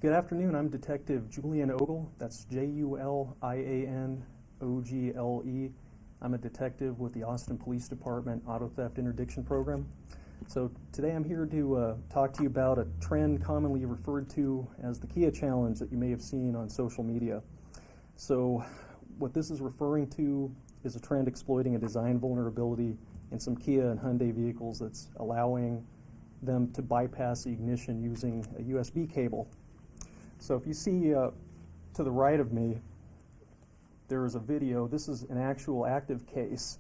Good afternoon. I'm Detective Julian Ogle. That's Julianogle. I'm a detective with the Austin Police Department Auto Theft Interdiction Program. So today I'm here to talk to you about a trend commonly referred to as the Kia Challenge that you may have seen on social media. So what this is referring to is a trend exploiting a design vulnerability in some Kia and Hyundai vehicles that's allowing them to bypass the ignition using a USB cable. So if you see to the right of me, there is a video. This is an actual active case.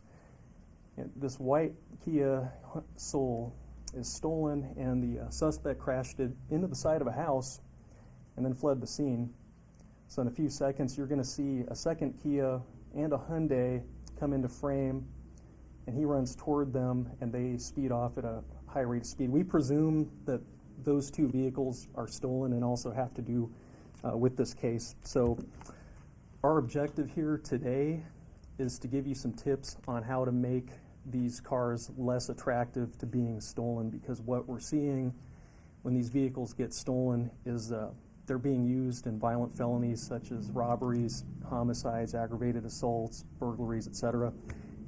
And this white Kia Soul is stolen, and the suspect crashed it into the side of a house and then fled the scene. So in a few seconds, you're going to see a second Kia and a Hyundai come into frame, and he runs toward them, and they speed off at a high rate of speed. We presume that those two vehicles are stolen and also have to do with this case. So our objective here today is to give you some tips on how to make these cars less attractive to being stolen, because what we're seeing when these vehicles get stolen is they're being used in violent felonies such as robberies, homicides, aggravated assaults, burglaries, etc.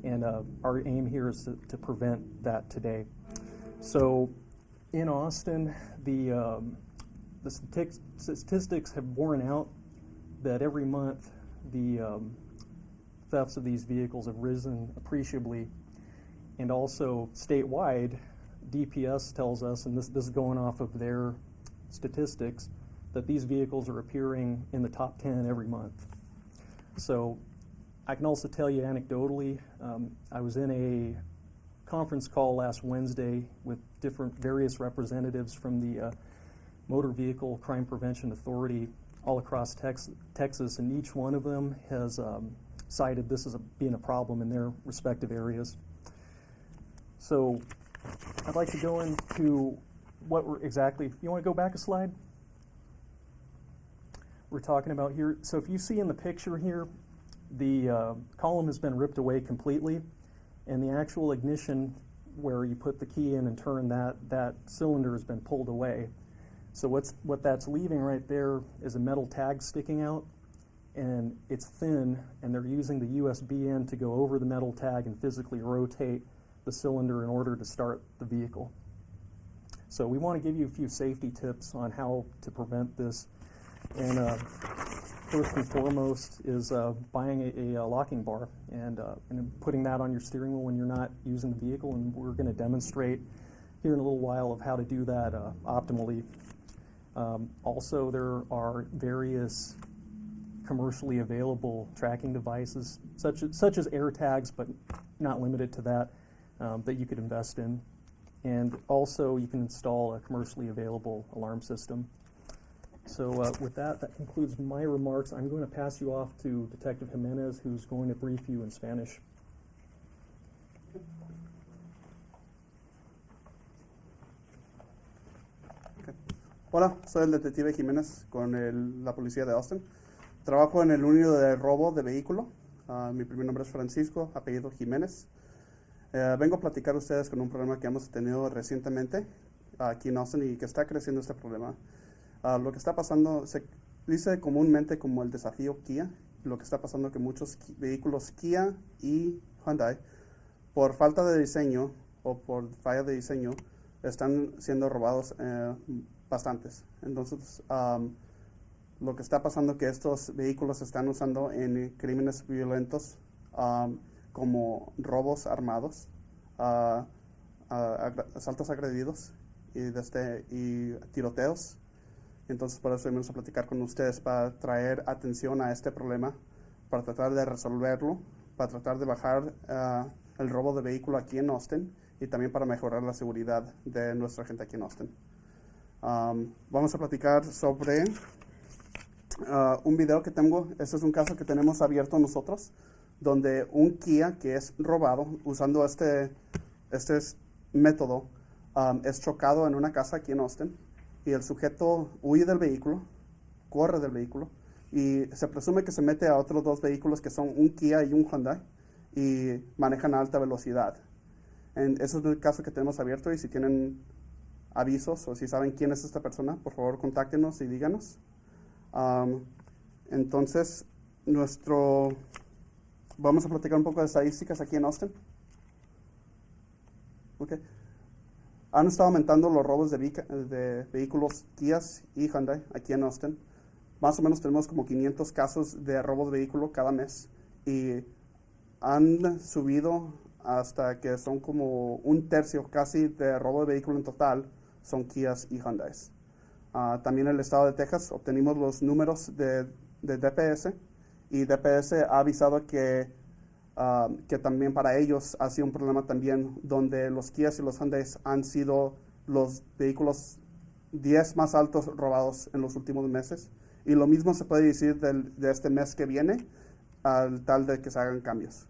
And our aim here is to prevent that today. So in Austin, the statistics have borne out that every month the thefts of these vehicles have risen appreciably. And also statewide, DPS tells us, and this is going off of their statistics, that these vehicles are appearing in the top 10 every month. So I can also tell you anecdotally, I was in a conference call last Wednesday with various representatives from the Motor Vehicle Crime Prevention Authority all across Texas, and each one of them has cited this as being a problem in their respective areas. So I'd like to go into what we're exactly, you want to go back a slide? We're talking about here. So if you see in the picture here, the column has been ripped away completely, and the actual ignition where you put the key in and turn that cylinder has been pulled away. So what that's leaving right there is a metal tag sticking out, and it's thin, and they're using the USB end to go over the metal tag and physically rotate the cylinder in order to start the vehicle. So we want to give you a few safety tips on how to prevent this. And first and foremost is buying a locking bar and putting that on your steering wheel when you're not using the vehicle, and we're going to demonstrate here in a little while of how to do that optimally. Also, there are various commercially available tracking devices, such as AirTags, but not limited to that, that you could invest in. And also, you can install a commercially available alarm system. So with that concludes my remarks. I'm going to pass you off to Detective Jimenez, who's going to brief you in Spanish. Okay. Hola, soy el Detective Jiménez con la Policía de Austin. Trabajo en el unidad de robo de vehículo. Mi primer nombre es Francisco, apellido Jiménez. Vengo a platicar a ustedes con un problema que hemos tenido recientemente aquí en Austin y que está creciendo este problema. Lo que está pasando se dice comúnmente como el desafío Kia. Lo que está pasando es que muchos vehículos Kia y Hyundai, por falta de diseño o por falla de diseño, están siendo robados bastantes. Entonces, lo que está pasando es que estos vehículos se están usando en crímenes violentos como robos armados, asaltos agredidos y tiroteos. Entonces, por eso venimos a platicar con ustedes para traer atención a este problema, para tratar de resolverlo, para tratar de bajar el robo de vehículo aquí en Austin y también para mejorar la seguridad de nuestra gente aquí en Austin. Vamos a platicar sobre un video que tengo. Este es un caso que tenemos abierto nosotros, donde un Kia que es robado usando este método es chocado en una casa aquí en Austin. Y el sujeto huye del vehículo, corre del vehículo, y se presume que se mete a otros dos vehículos que son un Kia y un Hyundai, y manejan a alta velocidad. Ese es el caso que tenemos abierto, y si tienen avisos o si saben quién es esta persona, por favor contáctenos y díganos. Entonces, vamos a platicar un poco de estadísticas aquí en Austin. Okay. Han estado aumentando los robos de vehículos Kias y Hyundai aquí en Austin. Más o menos tenemos como 500 casos de robo de vehículo cada mes y han subido hasta que son como un tercio casi de robo de vehículo en total son Kias y Hyundais. También en el estado de Texas obtenimos los números de DPS y DPS ha avisado que también para ellos ha sido un problema también donde los Kias y los Hyundais han sido los vehículos 10 más altos robados en los últimos meses. Y lo mismo se puede decir de este mes que viene, al tal de que se hagan cambios.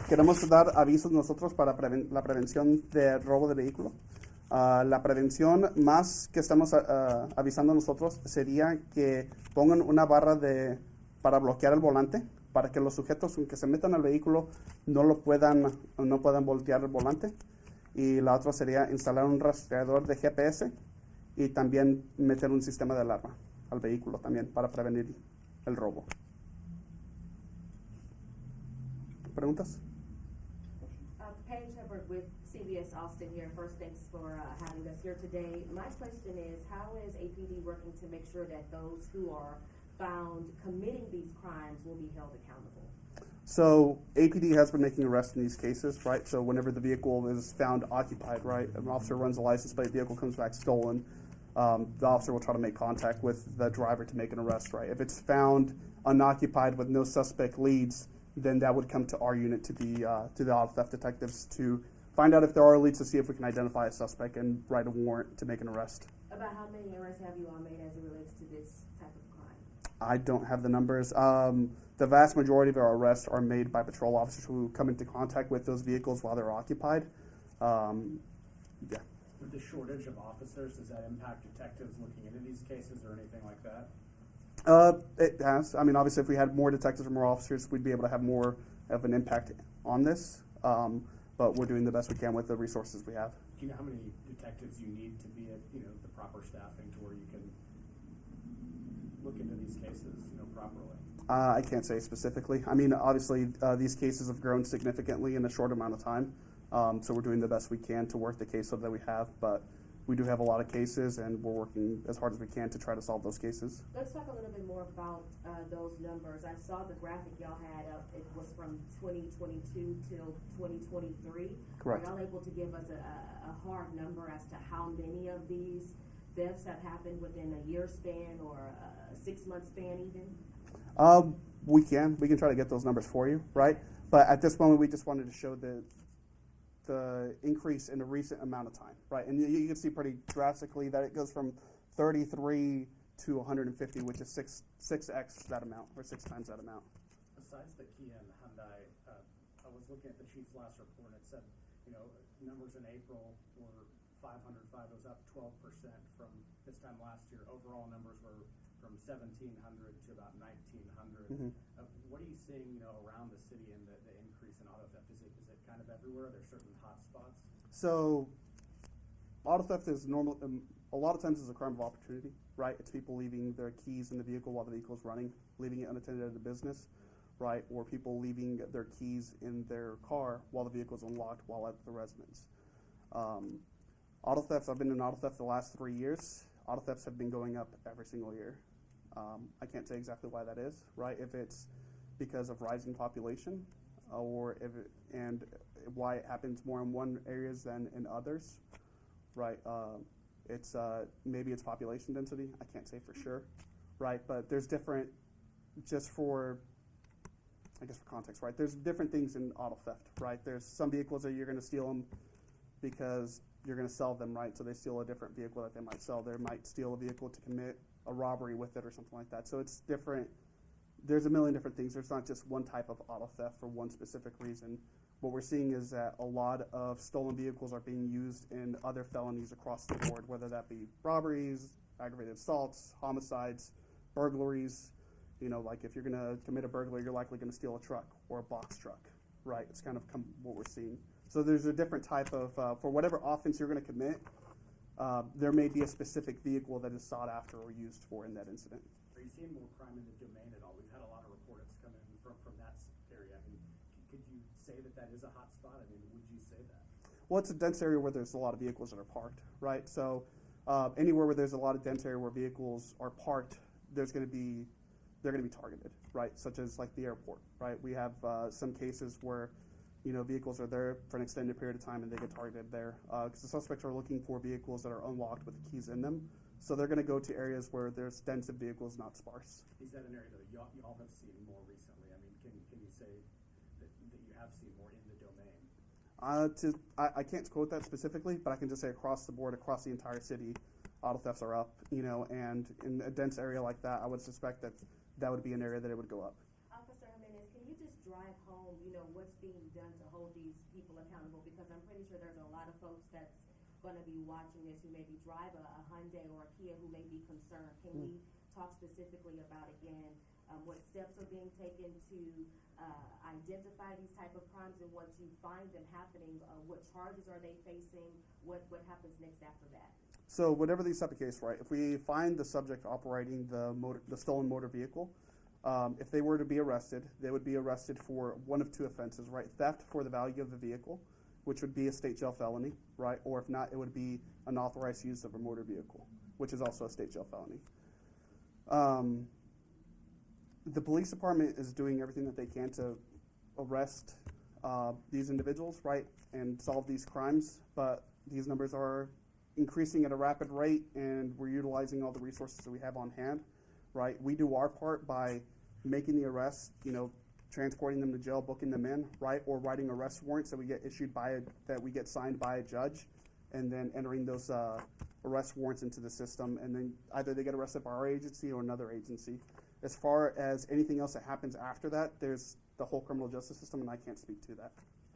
Queremos dar avisos nosotros para la prevención de robo de vehículo. La prevención más que estamos avisando nosotros sería que pongan una barra para bloquear el volante, para que los sujetos que se metan al vehículo no puedan voltear el volante. Y la otra sería instalar un rastreador de GPS y también meter un sistema de alarma al vehículo también para prevenir el robo. ¿Preguntas? Paige Hubbard with CBS Austin here. First, thanks for having us here today. My question is, how is APD working to make sure that those who are found committing these crimes will be held accountable? So APD has been making arrests in these cases, right? So whenever the vehicle is found occupied, right, an officer runs a license plate, vehicle comes back stolen, the officer will try to make contact with the driver to make an arrest, right? If it's found unoccupied with no suspect leads, then that would come to our unit, to the auto theft detectives, to find out if there are leads, to see if we can identify a suspect and write a warrant to make an arrest. About how many arrests have you all made as it relates to this type of crime? I don't have the numbers. The vast majority of our arrests are made by patrol officers who come into contact with those vehicles while they're occupied. Yeah. With the shortage of officers, does that impact detectives looking into these cases or anything like that? It has. I mean, obviously, if we had more detectives or more officers, we'd be able to have more of an impact on this. But we're doing the best we can with the resources we have. Do you know how many detectives you need to be at, the proper staffing to where you can look into these cases, properly? I can't say specifically. I mean, obviously, these cases have grown significantly in a short amount of time. So we're doing the best we can to work the caseload that we have. But we do have a lot of cases, and we're working as hard as we can to try to solve those cases. Let's talk a little bit more about those numbers. I saw the graphic y'all had up. It was from 2022 till 2023. Correct. Are y'all able to give us a hard number as to how many of these thefts have happened within a year span or a 6-month span even? We can try to get those numbers for you, right? But at this moment, we just wanted to show the increase in a recent amount of time, right? And you can see pretty drastically that it goes from 33 to 150, which is 6x that amount, or 6 times that amount. Besides the Kia and the Hyundai, I was looking at the chief's last report. It said, numbers in April were 505. It was up 12% from this time last year. Overall numbers were from 1,700 to about 1,900. Mm-hmm. What are you seeing, around the city and the increase in auto theft? Is it kind of everywhere? Are there certain hot spots? So, auto theft is normal. A lot of times is a crime of opportunity, right? It's people leaving their keys in the vehicle while the vehicle is running, leaving it unattended at a business, right? Or people leaving their keys in their car while the vehicle is unlocked while at the residence. Auto thefts, I've been in auto theft the last 3 years. Auto thefts have been going up every single year. I can't say exactly why that is, right? If it's because of rising population, or why it happens more in one areas than in others, right? It's maybe it's population density. I can't say for sure, right? But there's different, just for, I guess for context, right? There's different things in auto theft, right? There's some vehicles that you're going to steal them because you're going to sell them, right? So they steal a different vehicle that they might sell. They might steal a vehicle to commit a robbery with it or something like that. So it's different. There's a million different things. There's not just one type of auto theft for one specific reason. What we're seeing is that a lot of stolen vehicles are being used in other felonies across the board, whether that be robberies, aggravated assaults, homicides, burglaries. Like if you're going to commit a burglary, you're likely going to steal a truck or a box truck, right? It's kind of what we're seeing. So there's a different type of, for whatever offense you're going to commit, there may be a specific vehicle that is sought after or used for in that incident. Are you seeing more crime in the domain at all? We've had a lot of reports come in from that area. I mean, could you say that that is a hot spot? I mean, would you say that? Well, it's a dense area where there's a lot of vehicles that are parked, right? So anywhere where there's a lot of dense area where vehicles are parked, they're going to be targeted, right? Such as like the airport, right? We have some cases where, you know, vehicles are there for an extended period of time and they get targeted there because the suspects are looking for vehicles that are unlocked with the keys in them. So they're going to go to areas where there's dense of vehicles, not sparse. Is that an area that y'all have seen more recently? I mean, can you say that you have seen more in the domain? I can't quote that specifically, but I can just say across the board, across the entire city, auto thefts are up, you know, and in a dense area like that, I would suspect that that would be an area that it would go up. Officer Jimenez, can you just drive home, you know, what's being done to hold these people accountable? Because I'm pretty sure there's a lot of folks that's going to be watching this who maybe drive a Hyundai or a Kia who may be concerned. Can we talk specifically about, again, what steps are being taken to identify these type of crimes, and once you find them happening, what charges are they facing? What happens next after that? So whatever the type of case, right, if we find the subject operating the stolen motor vehicle, if they were to be arrested, they would be arrested for one of two offenses, right? Theft for the value of the vehicle, which would be a state jail felony, right? Or if not, it would be unauthorized use of a motor vehicle, which is also a state jail felony. The police department is doing everything that they can to arrest these individuals, right, and solve these crimes, but these numbers are increasing at a rapid rate, and we're utilizing all the resources that we have on hand, right? We do our part by making the arrests, you know, transporting them to jail, booking them in, right, or writing arrest warrants that we get issued that we get signed by a judge, and then entering those arrest warrants into the system, and then either they get arrested by our agency or another agency. As far as anything else that happens after that, there's the whole criminal justice system, and I can't speak to that.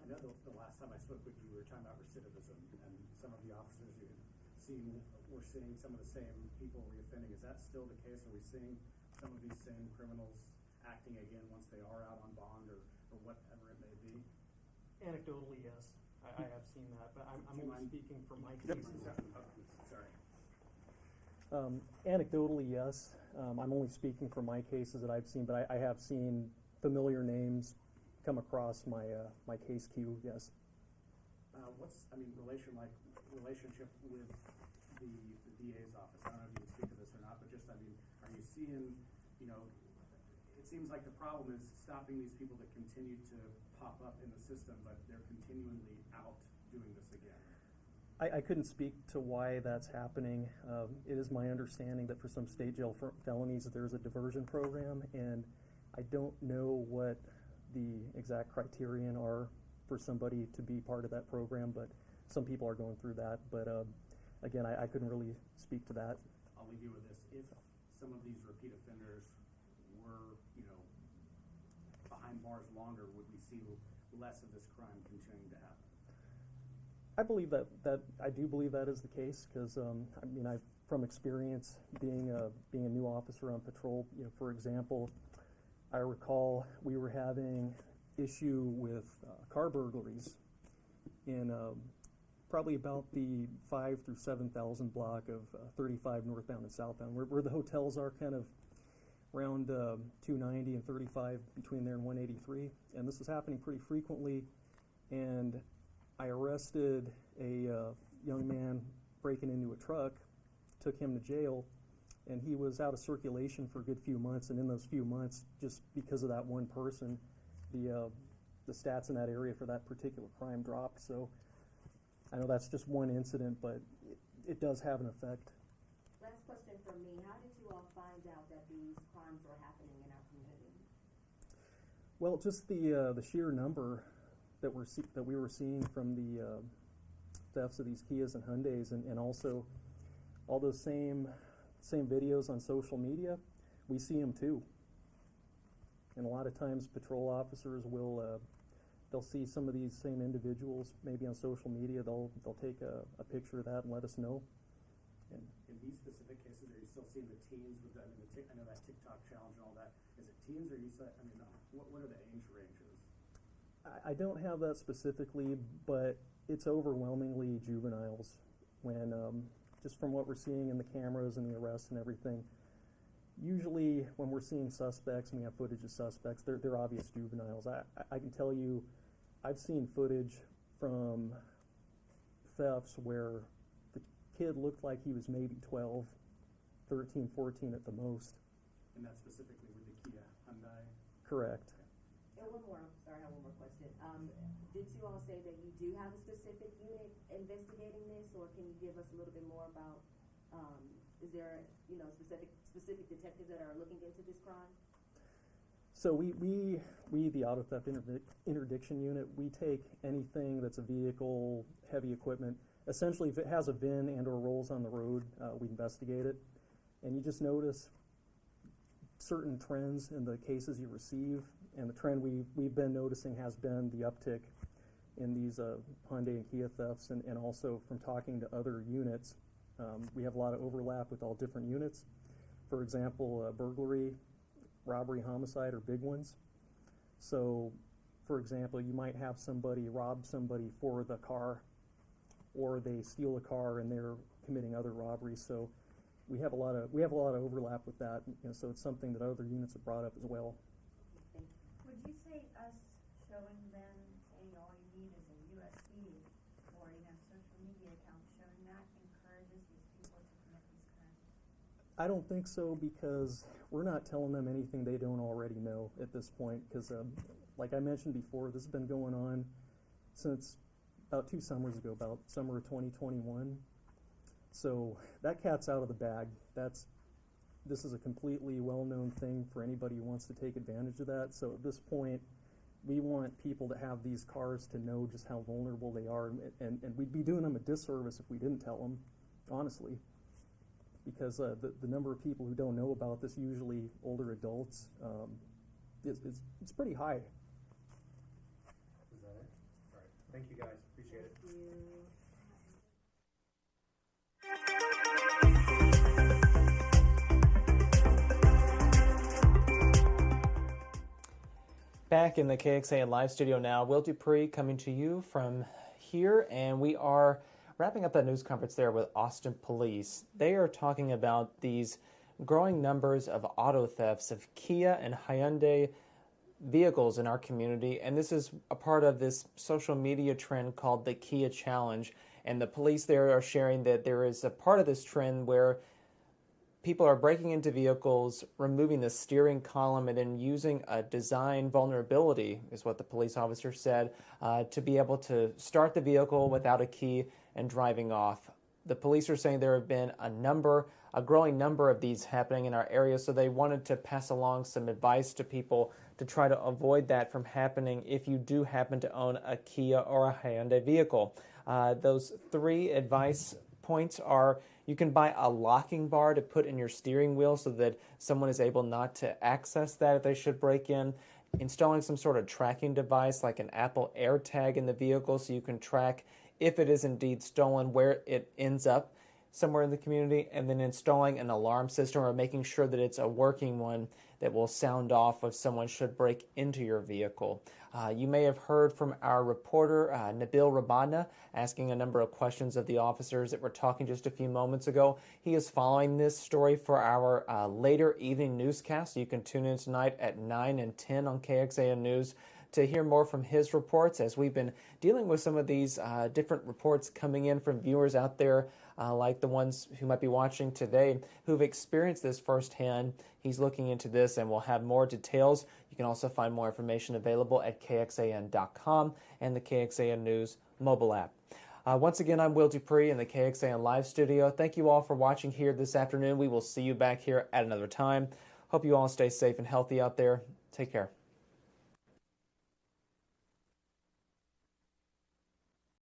I know the last time I spoke with you, we were talking about recidivism, and some of the officers you had seen were seeing some of the same people reoffending. Is that still the case? Are we seeing some of these same criminals acting again once they are out on bond or whatever it may be? Anecdotally, yes, I have seen that, but I'm Do you only mind? speaking from my Yep. cases. Sorry. Anecdotally, yes. I'm only speaking from my cases that I've seen, but I have seen familiar names come across my my case queue. Yes. Relationship with the DA's office? I don't know if you can speak to this or not, but just, I mean, are you seeing, you know, it seems like the problem is stopping these people that continue to pop up in the system, but they're continually out doing this again. I couldn't speak to why that's happening. It is my understanding that for some state jail felonies, there's a diversion program, and I don't know what the exact criterion are for somebody to be part of that program, but some people are going through that. But again, I couldn't really speak to that. I'll leave you with this. If some of these repeat offenders were, you know, behind bars longer, would we see less of this crime continuing to happen? I believe that I do believe that is the case because I mean, from experience being a new officer on patrol, you know, for example, I recall we were having issue with car burglaries in probably about the 5,000 through 7,000 block of 35 northbound and southbound, where the hotels are, kind of around 290 and 35 between there and 183, and this was happening pretty frequently, and I arrested a young man breaking into a truck, took him to jail, and he was out of circulation for a good few months, and in those few months, just because of that one person, the stats in that area for that particular crime dropped. So I know that's just one incident, but it does have an effect. Last question from me. How did you all find out that these crimes were happening in our community? Well, just the sheer number that we were seeing from the thefts of these Kias and Hyundais, and also all those same videos on social media, we see them too. And a lot of times patrol officers will they'll see some of these same individuals maybe on social media. They'll take a picture of that and let us know. And in these specific cases, are you still seeing the teens with the, I know that TikTok challenge and all that. Is it teens, or what are the age ranges? I don't have that specifically, but it's overwhelmingly juveniles. When just from what we're seeing in the cameras and the arrests and everything, usually when we're seeing suspects and we have footage of suspects, they're obvious juveniles. I can tell you, I've seen footage from thefts where the kid looked like he was maybe 12, 13, 14 at the most. And that's specifically with the Kia Hyundai? Correct. And one more, sorry, I have one more question. Did you all say that you do have a specific unit investigating this, or can you give us a little bit more about, is there, specific detectives that are looking into this crime? So we the auto theft interdiction unit, we take anything that's a vehicle, heavy equipment. Essentially, if it has a VIN and or rolls on the road, we investigate it. And you just notice certain trends in the cases you receive. And the trend we've been noticing has been the uptick in these Hyundai and Kia thefts, and also from talking to other units, we have a lot of overlap with all different units. For example, burglary, robbery, homicide are big ones. So, for example, you might have somebody rob somebody for the car, or they steal a car and they're committing other robberies. So we have a lot of overlap with that. So it's something that other units have brought up as well. Would you say us showing them, saying all you need is a USB or social media account, showing that encourages these people to commit these crimes? I don't think so, because we're not telling them anything they don't already know at this point. Because, like I mentioned before, this has been going on since about 2 summers ago, about summer of 2021. So that cat's out of the bag. This is a completely well-known thing for anybody who wants to take advantage of that. So at this point, we want people that have these cars to know just how vulnerable they are, and we'd be doing them a disservice if we didn't tell them, honestly, because the number of people who don't know about this, usually older adults, it's pretty high. Is that it? All right. Thank you, guys. Appreciate it. Thank you. Back in the KXAN live studio now, Will Dupree coming to you from here, and we are wrapping up that news conference there with Austin Police. They are talking about these growing numbers of auto thefts of Kia and Hyundai vehicles in our community, and this is a part of this social media trend called the Kia Challenge. And the police there are sharing that there is a part of this trend where people are breaking into vehicles, removing the steering column, and then using a design vulnerability, is what the police officer said, to be able to start the vehicle without a key and driving off. The police are saying there have been a growing number of these happening in our area, so they wanted to pass along some advice to people to try to avoid that from happening if you do happen to own a Kia or a Hyundai vehicle. Those 3 advice points are: you can buy a locking bar to put in your steering wheel so that someone is able not to access that if they should break in. Installing some sort of tracking device like an Apple AirTag in the vehicle so you can track, if it is indeed stolen, where it ends up somewhere in the community. And then installing an alarm system, or making sure that it's a working one that will sound off if someone should break into your vehicle. You may have heard from our reporter, Nabil Rabana, asking a number of questions of the officers that were talking just a few moments ago. He is following this story for our later evening newscast. You can tune in tonight at 9 and 10 on KXAN News to hear more from his reports, as we've been dealing with some of these different reports coming in from viewers out there, like the ones who might be watching today, who've experienced this firsthand. He's looking into this, and we'll have more details. You can also find more information available at KXAN.com and the KXAN News mobile app. Once again, I'm Will Dupree in the KXAN live studio. Thank you all for watching here this afternoon. We will see you back here at another time. Hope you all stay safe and healthy out there. Take care.